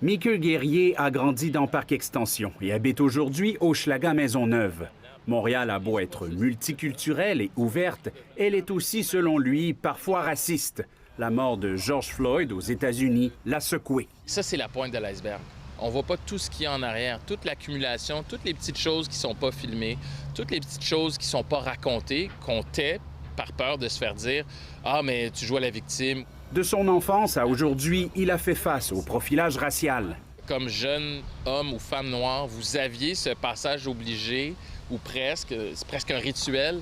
Mieke Guerrier a grandi dans Parc Extension et habite aujourd'hui au Hochelaga Maisonneuve. Montréal a beau être multiculturelle et ouverte, elle est aussi, selon lui, parfois raciste. La mort de George Floyd aux États-Unis l'a secoué. Ça, c'est la pointe de l'iceberg. On voit pas tout ce qu'il y a en arrière, toute l'accumulation, toutes les petites choses qui sont pas filmées, toutes les petites choses qui sont pas racontées, qu'on tait par peur de se faire dire « Ah, mais tu joues à la victime ». De son enfance à aujourd'hui, il a fait face au profilage racial. Comme jeune homme ou femme noire, vous aviez ce passage obligé, ou presque, c'est presque un rituel,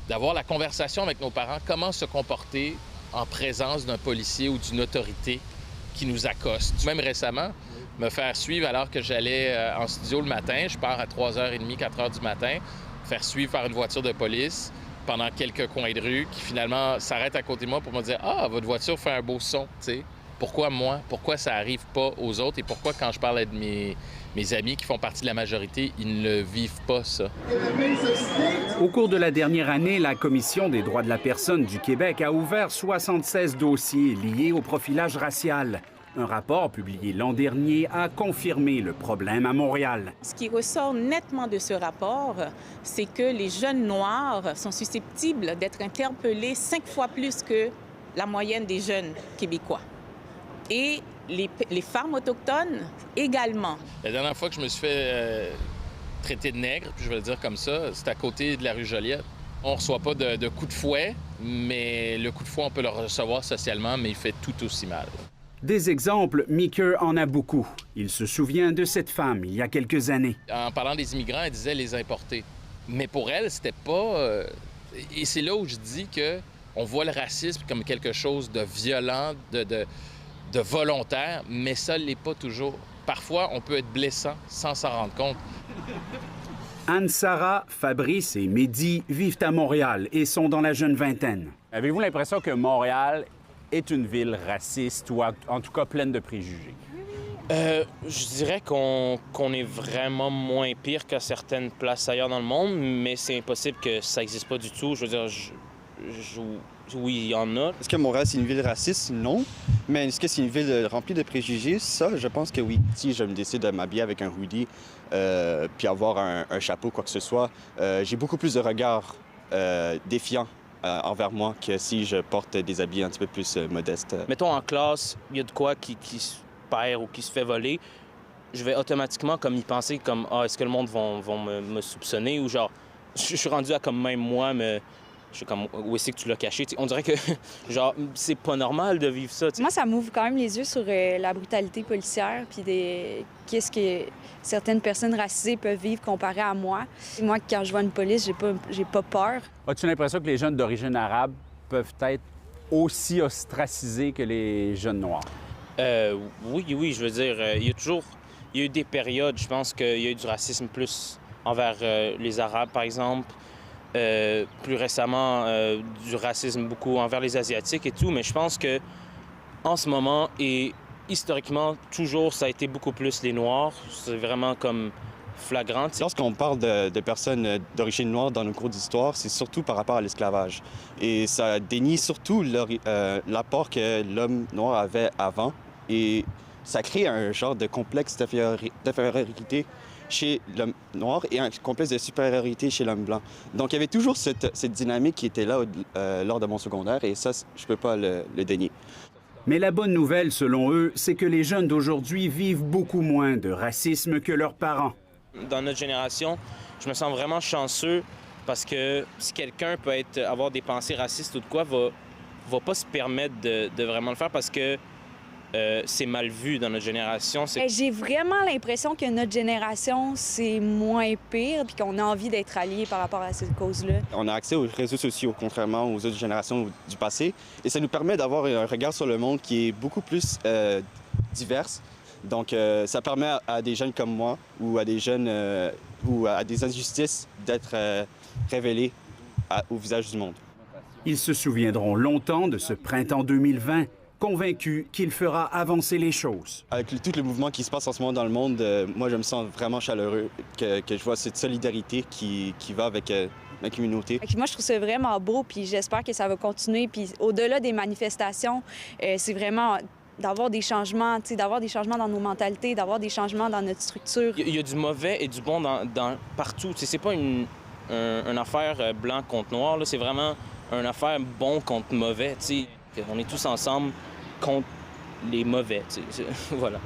d'avoir la conversation avec nos parents, comment se comporter en présence d'un policier ou d'une autorité qui nous accoste. Même récemment, me faire suivre alors que j'allais en studio le matin, je pars à 3h30, 4h du matin, faire suivre par une voiture de police pendant quelques coins de rue qui finalement s'arrête à côté de moi pour me dire « Ah, votre voiture fait un beau son, tu sais. Pourquoi moi? Pourquoi ça arrive pas aux autres? Et pourquoi quand je parle de mes amis qui font partie de la majorité, ils ne vivent pas ça? » Au cours de la dernière année, la Commission des droits de la personne du Québec a ouvert 76 dossiers liés au profilage racial. Un rapport publié l'an dernier a confirmé le problème à Montréal. Ce qui ressort nettement de ce rapport, c'est que les jeunes noirs sont susceptibles d'être interpellés 5 fois plus que la moyenne des jeunes Québécois. Et les femmes autochtones également. La dernière fois que je me suis fait traiter de nègre, puis je vais le dire comme ça, c'est à côté de la rue Joliette. On ne reçoit pas de coup de fouet, mais le coup de fouet, on peut le recevoir socialement, mais il fait tout aussi mal. Des exemples, Mieke en a beaucoup. Il se souvient de cette femme il y a quelques années. En parlant des immigrants, elle disait les importés. Mais pour elle, c'était pas... Et c'est là où je dis que on voit le racisme comme quelque chose de violent, de volontaire, mais ça ne l'est pas toujours. Parfois, on peut être blessant sans s'en rendre compte. Anne-Sara, Fabrice et Mehdi vivent à Montréal et sont dans la jeune vingtaine. Avez-vous l'impression que Montréal est une ville raciste ou en tout cas pleine de préjugés? Je dirais qu'on est vraiment moins pire qu'à certaines places ailleurs dans le monde, mais c'est impossible que ça n'existe pas du tout. Je veux dire, oui, il y en a. Est-ce que Montréal, c'est une ville raciste? Non. Mais est-ce que c'est une ville remplie de préjugés? Ça, je pense que oui. Si je me décide de m'habiller avec un hoodie puis avoir un chapeau, quoi que ce soit, j'ai beaucoup plus de regards défiants envers moi que si je porte des habits un petit peu plus modestes. Mettons en classe, il y a de quoi qui se perd ou qui se fait voler. Je vais automatiquement comme y penser comme « Ah, est-ce que le monde vont me soupçonner? » Ou genre, je suis rendu à comme même moi, mais je suis comme « Où est-ce que tu l'as caché? » On dirait que genre c'est pas normal de vivre ça. T'sais. Moi, ça m'ouvre quand même les yeux sur la brutalité policière puis qu'est-ce que certaines personnes racisées peuvent vivre comparé à moi. Moi, quand je vois une police, j'ai pas peur. As-tu l'impression que les jeunes d'origine arabe peuvent être aussi ostracisés que les jeunes noirs? Oui, je veux dire, il y a eu des périodes, je pense qu'il y a eu du racisme plus envers les Arabes, par exemple. Plus récemment, du racisme beaucoup envers les Asiatiques et tout, mais je pense que en ce moment et historiquement, toujours, ça a été beaucoup plus les Noirs. C'est vraiment comme flagrant. Lorsqu'on parle de personnes d'origine noire dans nos cours d'histoire, c'est surtout par rapport à l'esclavage. Et ça dénie surtout l'apport que l'homme noir avait avant. Et ça crée un genre de complexe d'infériorité chez l'homme noir et un complexe de supériorité chez l'homme blanc. Donc, il y avait toujours cette dynamique qui était là lors de mon secondaire et ça, je ne peux pas le dénier. Mais la bonne nouvelle, selon eux, c'est que les jeunes d'aujourd'hui vivent beaucoup moins de racisme que leurs parents. Dans notre génération, je me sens vraiment chanceux parce que si quelqu'un peut avoir des pensées racistes ou de quoi, va pas se permettre de vraiment le faire parce que c'est mal vu dans notre génération. J'ai vraiment l'impression que notre génération, c'est moins pire puis qu'on a envie d'être alliés par rapport à cette cause-là. On a accès aux réseaux sociaux, contrairement aux autres générations du passé. Et ça nous permet d'avoir un regard sur le monde qui est beaucoup plus divers. Donc, ça permet à des jeunes comme moi ou à des jeunes ou à des injustices d'être révélées au visage du monde. Ils se souviendront longtemps de ce printemps 2020, convaincus qu'il fera avancer les choses. Avec tout le mouvement qui se passe en ce moment dans le monde, moi, je me sens vraiment chaleureux que je vois cette solidarité qui va avec la communauté. Moi, je trouve ça vraiment beau, puis j'espère que ça va continuer. Puis au-delà des manifestations, c'est vraiment d'avoir des changements, d'avoir des changements dans nos mentalités, d'avoir des changements dans notre structure. Il y a du mauvais et du bon partout. C'est pas une affaire blanc contre noir, là. C'est vraiment une affaire bon contre mauvais. On est tous ensemble contre les mauvais. Voilà.